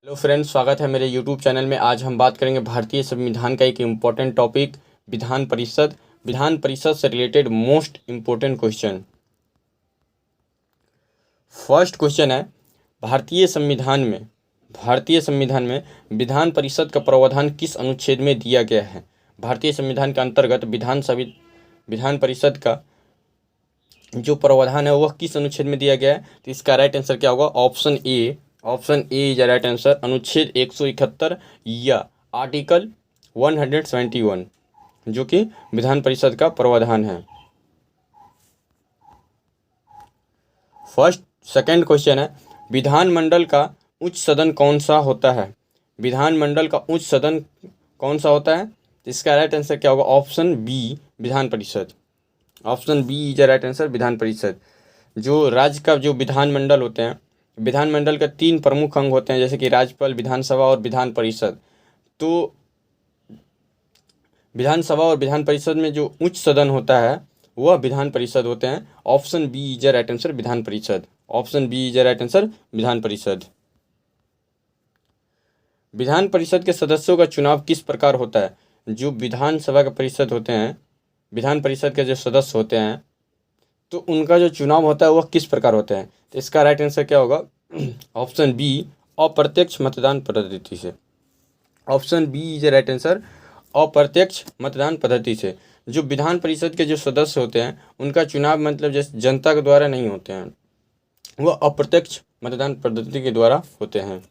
Hello friends, स्वागत है मेरे यूट्यूब चैनल में। आज हम बात करेंगे भारतीय संविधान का एक इम्पोर्टेंट टॉपिक विधान परिषद। विधान परिषद से related most important question. First question है, भारतीय संविधान में विधान परिषद का प्रावधान किस अनुच्छेद में दिया गया है। भारतीय संविधान के अंतर्गत विधान परिषद का जो प्रावधान है वह किस अनुच्छेद में दिया गया है। तो इसका राइट आंसर क्या होगा? Option A is right answer. अनुच्छेद 171 या आर्टिकल 171 जो कि विधान परिषद का प्रावधान है। सेकंड क्वेश्चन है, विधानमंडल का उच्च सदन कौन सा होता है। विधानमंडल का उच्च सदन कौन सा होता है? इसका राइट आंसर क्या होगा? ऑप्शन बी, विधान परिषद। Option B is right answer, विधान परिषद। जो राज्य का जो विधानमंडल होते हैं, विधानमंडल का 3 प्रमुख अंग होते हैं, जैसे कि राज्यपाल, विधानसभा और विधान परिषद। तो विधानसभा और विधान परिषद में जो उच्च सदन होता है वह विधान परिषद होते हैं। Option B is right answer, विधान परिषद। Option B is right answer, विधान परिषद। विधान परिषद के सदस्यों का चुनाव किस प्रकार होता है। जो विधानसभा के परिषद होते हैं, विधान परिषद के जो सदस्य होते हैं, तो उनका जो चुनाव होता है वह किस प्रकार होता है। तो इसका राइट आंसर क्या होगा? ऑप्शन बी, अप्रत्यक्ष मतदान पद्धति से। Option B is right answer, अप्रत्यक्ष मतदान पद्धति से। जो विधान परिषद के जो सदस्य होते हैं उनका चुनाव मतलब जैसे जनता के द्वारा नहीं होते हैं, वह अप्रत्यक्ष मतदान पद्धति के द्वारा होते हैं।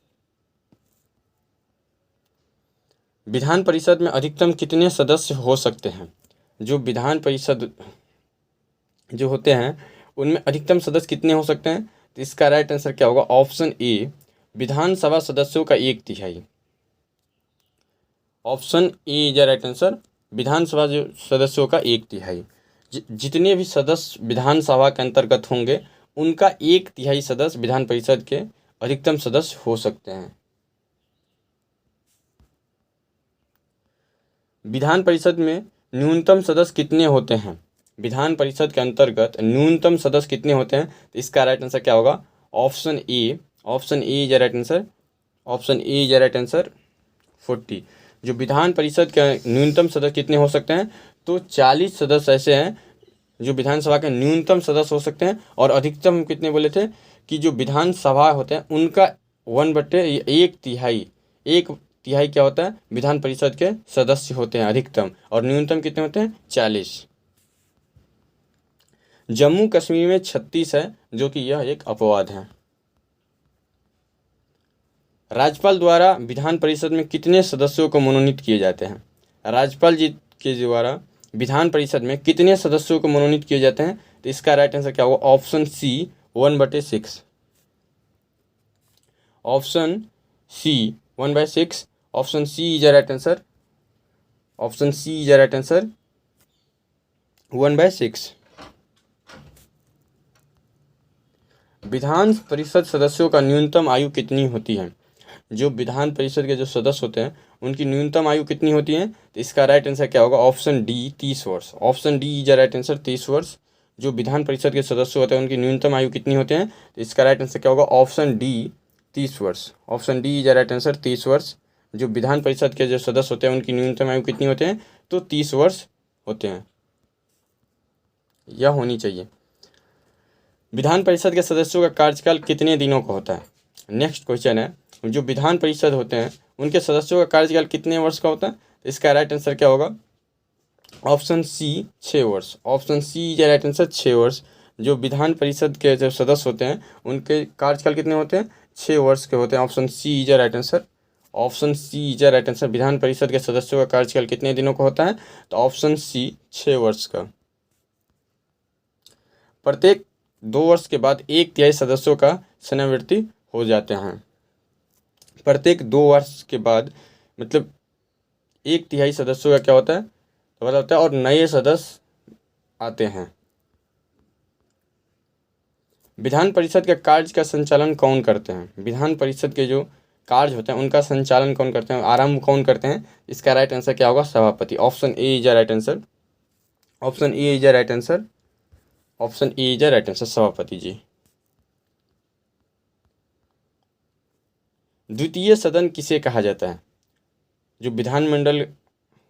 विधान परिषद में अधिकतम कितने सदस्य हो सकते हैं। जो विधान परिषद जो होते हैं उनमें अधिकतम सदस्य कितने हो सकते हैं। तो इसका राइट आंसर क्या होगा? ऑप्शन ए, विधानसभा सदस्यों का 1/3। Option A is right answer, विधानसभा जो सदस्यों का 1/3। जितने भी सदस्य विधानसभा के अंतर्गत होंगे उनका 1/3 सदस्य विधान परिषद के अधिकतम सदस्य हो सकते हैं। विधान परिषद में न्यूनतम सदस्य कितने होते हैं। विधान परिषद के अंतर्गत न्यूनतम सदस्य कितने होते हैं। तो इसका राइट आंसर क्या होगा? Option A is right answer. Option A is right answer, 40। जो विधान परिषद के न्यूनतम सदस्य कितने हो सकते हैं, तो 40 सदस्य ऐसे हैं जो विधानसभा के न्यूनतम सदस्य हो सकते हैं। और अधिकतम हम कितने बोले थे कि जो विधानसभा होते हैं उनका 1/1/3 1/3 क्या होता है? विधान परिषद के सदस्य होते हैं अधिकतम। और न्यूनतम कितने होते हैं? 40। जम्मू कश्मीर में 36 है, जो कि यह एक अपवाद है। राज्यपाल द्वारा विधान परिषद में कितने सदस्यों को मनोनीत किए जाते हैं। राज्यपाल जी के द्वारा विधान परिषद में कितने सदस्यों को मनोनीत किए जाते हैं। तो इसका राइट आंसर क्या होगा? Option C, 1/6। Option C, 1/6। Option C is right answer. Option C is right answer, 1/6। विधान परिषद सदस्यों का न्यूनतम आयु कितनी होती है। जो विधान परिषद के जो सदस्य होते हैं उनकी न्यूनतम आयु कितनी होती है। तो इसका राइट आंसर क्या होगा? ऑप्शन डी, 30 वर्ष। Option D is right answer, 30 वर्ष। जो विधान परिषद के सदस्य होते हैं उनकी न्यूनतम आयु कितनी होती है। तो इसका राइट आंसर क्या होगा? ऑप्शन डी, 30 वर्ष। Option D is right answer, 30 वर्ष। जो विधान परिषद के जो सदस्य होते हैं उनकी न्यूनतम आयु कितनी होते हैं, तो 30 वर्ष होते हैं। यह होनी चाहिए। विधान परिषद के सदस्यों का कार्यकाल कितने दिनों का होता है। नेक्स्ट क्वेश्चन है, जो विधान परिषद होते हैं उनके सदस्यों का कार्यकाल कितने वर्ष का होता है। इसका राइट आंसर क्या होगा? ऑप्शन सी, 6 वर्ष। Option C is right answer, 6 वर्ष। जो विधान परिषद के जो सदस्य होते हैं उनके कार्यकाल कितने होते हैं? 6 वर्ष के होते हैं। Option C is right answer. Option C is right answer. विधान परिषद के सदस्यों का कार्यकाल कितने दिनों का होता है। तो ऑप्शन सी, 6 वर्ष का। प्रत्येक 2 वर्ष के बाद 1/3 सदस्यों का सेवानिवृत्ति हो जाते हैं। प्रत्येक 2 वर्ष के बाद मतलब 1/3 सदस्यों का क्या होता है, तो होता है, और नए सदस्य आते हैं। विधान परिषद के कार्य का संचालन कौन करते हैं। विधान परिषद के जो कार्य होते हैं उनका संचालन कौन करते हैं, आरंभ कौन करते हैं। इसका राइट आंसर क्या होगा? सभापति। Option A is right answer. Option A is right answer. Option A is right answer, सभापति जी। द्वितीय सदन किसे कहा जाता है? जो विधानमंडल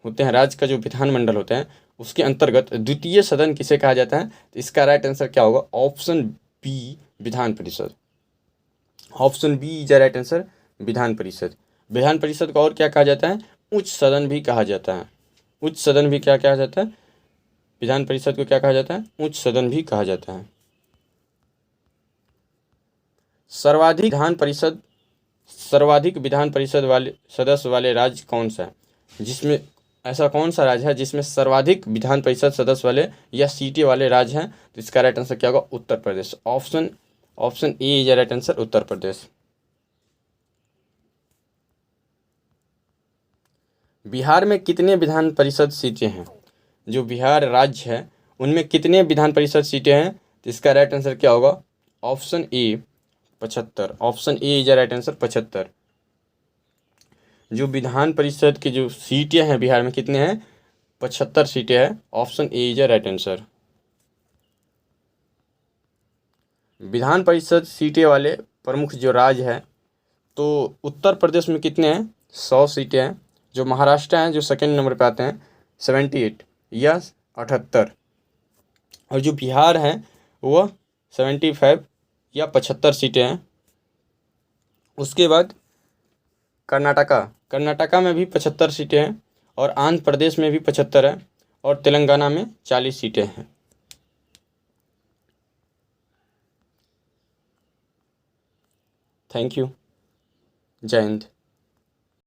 होते हैं, राज्य का जो विधानमंडल होते हैं, उसके अंतर्गत द्वितीय सदन किसे कहा जाता है? तो इसका राइट आंसर क्या होगा? ऑप्शन बी, विधान परिषद। Option B is right answer, विधान परिषद। विधान परिषद को और क्या कहा जाता है? उच्च सदन भी कहा जाता है। उच्च सदन भी क्या कहा जाता है? विधान परिषद को क्या कहा जाता है? उच्च सदन भी कहा जाता है। सर्वाधिक विधान परिषद वाले सदस्य वाले राज्य कौन सा है? जिसमें ऐसा कौन सा राज्य है जिसमें सर्वाधिक विधान परिषद सदस्य वाले या सीटें वाले राज्य हैं? तो इसका राइट आंसर क्या होगा? Uttar Pradesh. Option A is right answer, Uttar Pradesh. Bihar में कितने विधान परिषद सीटें हैं? जो बिहार राज्य है उनमें कितने विधान परिषद सीटें हैं? तो इसका राइट आंसर क्या होगा? Option A 75। Option A is right answer, 75। जो विधान परिषद की जो सीटें हैं बिहार में कितने हैं? 75 सीटें हैं। Option A is right answer. विधान परिषद सीटें वाले प्रमुख जो राज्य है, तो उत्तर प्रदेश में कितने हैं? 100 सीटें हैं। जो महाराष्ट्र हैं जो सेकेंड नंबर पे आते हैं, 78 या 78। और जो बिहार है वह 75 या 75 सीटें हैं। उसके बाद कर्नाटका में भी 75 सीटें हैं, और आंध्र प्रदेश में भी 75 है, और तेलंगाना में 40 सीटें हैं। Thank you. जय हिंद।